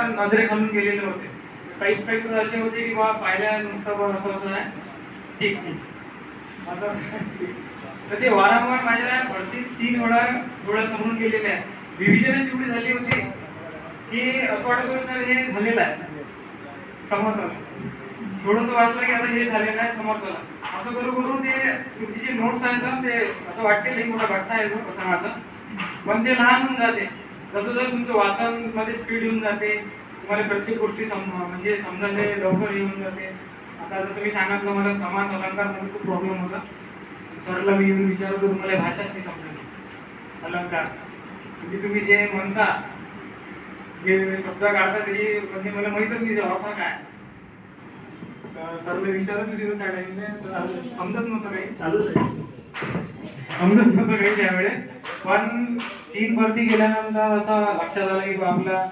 नजरे खालून गेलेले होते. काही काही तर असे होते की बा पाहिल्या नुसतं बा असं असं आहे ठीक ठीक असं तर ते वारंवार माझ्या भरती 3 वेळा डोळ्यासमोरून गेलेले आहे. विविजनच एवढी झाली होती की असं वाटत होतं सर हे झालेलं आहे समोर चला. थोडंसं वाचलं की आता हे झालेलं आहे समोर चला. असं करू करू ते तुमची जी नोट्स आहे सर ते असं वाटते लई मोठा गठ्ठा आहे तो असं माझं, पण ते लहान होऊन जाते. जसं जसं तुमचं वाचनमध्ये स्पीड येऊन जाते, तुम्हाला प्रत्येक गोष्टी म्हणजे समजायला लवकर येऊन जाते. आता जसं मी सांगितलं मला समास अलंकारमध्ये खूप प्रॉब्लेम होता. सरला मी येऊन विचारतो तुम्हाला भाषाच मी समजली अलंकार म्हणजे तुम्ही जे म्हणता जे शब्द काढता ते म्हणजे मला माहीतच नाही ते अर्थ काय. सरला विचारत होती त्या टाइमला समजत नव्हतं काही चालूच आहे समजत नव्हतं काही त्यावेळेस. पण 3 भरती गेल्यानंतर असं लक्षात आलं की आपला